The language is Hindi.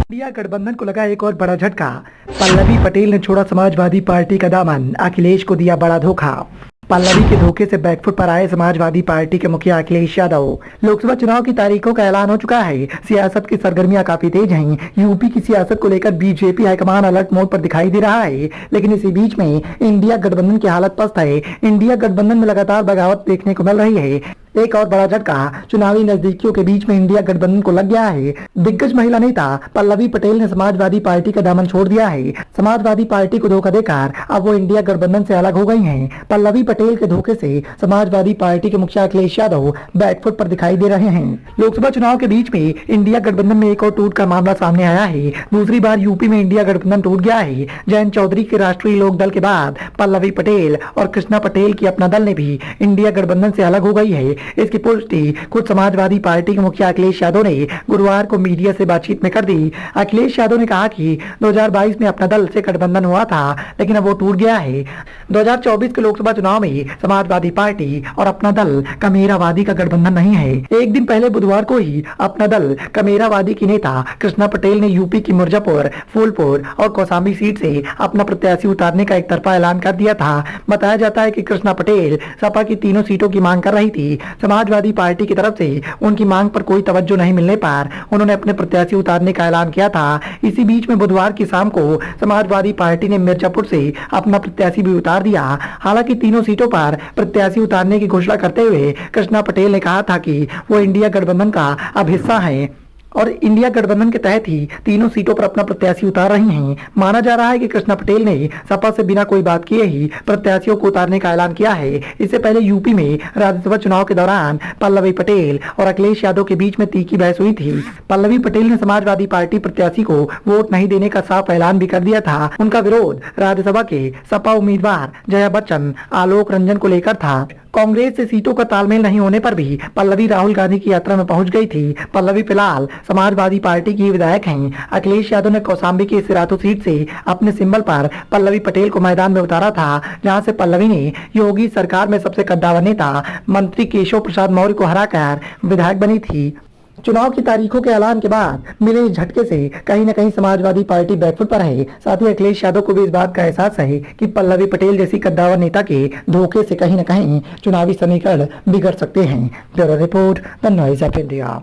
इंडिया गठबंधन को लगा एक और बड़ा झटका। पल्लवी पटेल ने छोड़ा समाजवादी पार्टी का दामन, अखिलेश को दिया बड़ा धोखा। पल्लवी के धोखे से बैकफुट पर आए समाजवादी पार्टी के मुखिया अखिलेश यादव। लोकसभा चुनाव की तारीखों का ऐलान हो चुका है। सियासत की सरगर्मियां काफी तेज हैं। यूपी की सियासत को लेकर बीजेपी हाईकमान अलर्ट मोड पर दिखाई दे रहा है, लेकिन इसी बीच में इंडिया गठबंधन की हालत पस्त है। इंडिया गठबंधन में लगातार बगावत देखने को मिल रही है। एक और बड़ा झटका चुनावी नजदीकियों के बीच में इंडिया गठबंधन को लग गया है। दिग्गज महिला नेता पल्लवी पटेल ने समाजवादी पार्टी का दामन छोड़ दिया है। समाजवादी पार्टी को धोखा देकर अब वो इंडिया गठबंधन से अलग हो गई हैं। पल्लवी पटेल के धोखे से समाजवादी पार्टी के मुखिया अखिलेश यादव बैकफुट पर दिखाई दे रहे हैं। लोकसभा चुनाव के बीच में इंडिया गठबंधन में एक और टूट का मामला सामने आया है। दूसरी बार यूपी में इंडिया गठबंधन टूट गया है। जयंत चौधरी के राष्ट्रीय लोक दल के बाद पल्लवी पटेल और कृष्णा पटेल की अपना दल ने भी इंडिया गठबंधन से अलग हो गई है। इसकी पुष्टि खुद समाजवादी पार्टी के मुखिया अखिलेश यादव ने गुरुवार को मीडिया से बातचीत में कर दी। अखिलेश यादव ने कहा कि 2022 में अपना दल से गठबंधन हुआ था, लेकिन अब वो टूट गया है। 2024 के लोकसभा चुनाव में समाजवादी पार्टी और अपना दल कमेरावादी का गठबंधन नहीं है। एक दिन पहले बुधवार को ही अपना दल कमेरावादी की नेता कृष्णा पटेल ने यूपी की मिर्जापुर, फूलपुर और कौशाम्बी सीट से अपना प्रत्याशी उतारने का एक तरफा ऐलान कर दिया था। बताया जाता है कि कृष्णा पटेल सपा की तीनों सीटों की मांग कर रही थी। समाजवादी पार्टी की तरफ से उनकी मांग पर कोई तवज्जो नहीं मिलने पर उन्होंने अपने प्रत्याशी उतारने का ऐलान किया था। इसी बीच में बुधवार की शाम को समाजवादी पार्टी ने मिर्जापुर से अपना प्रत्याशी भी उतार दिया। हालांकि तीनों सीटों पर प्रत्याशी उतारने की घोषणा करते हुए कृष्णा पटेल ने कहा था कि वो इंडिया गठबंधन का अब हिस्सा है और इंडिया गठबंधन के तहत ही तीनों सीटों पर अपना प्रत्याशी उतार रही हैं। माना जा रहा है कि कृष्णा पटेल ने सपा से बिना कोई बात किए ही प्रत्याशियों को उतारने का ऐलान किया है। इससे पहले यूपी में राज्यसभा चुनाव के दौरान पल्लवी पटेल और अखिलेश यादव के बीच में तीखी बहस हुई थी। पल्लवी पटेल ने समाजवादी पार्टी प्रत्याशी को वोट नहीं देने का साफ ऐलान भी कर दिया था। उनका विरोध राज्यसभा के सपा उम्मीदवार जया बच्चन, आलोक रंजन को लेकर था। कांग्रेस से सीटों का तालमेल नहीं होने पर भी पल्लवी राहुल गांधी की यात्रा में पहुंच गई थी। पल्लवी फिलहाल समाजवादी पार्टी की विधायक हैं। अखिलेश यादव ने कौशाम्बी की सिराथू सीट से अपने सिंबल पर पल्लवी पटेल को मैदान में उतारा था, जहां से पल्लवी ने योगी सरकार में सबसे कद्दावर नेता मंत्री केशव प्रसाद मौर्य को हराकर विधायक बनी थी। चुनाव की तारीखों के ऐलान के बाद मिले इस झटके से कहीं न कहीं समाजवादी पार्टी बैकफुट पर है। साथ ही अखिलेश यादव को भी इस बात का एहसास है कि पल्लवी पटेल जैसी कद्दावर नेता के धोखे से कहीं न कहीं चुनावी समीकरण बिगड़ सकते हैं। Bureau report, the noise of India.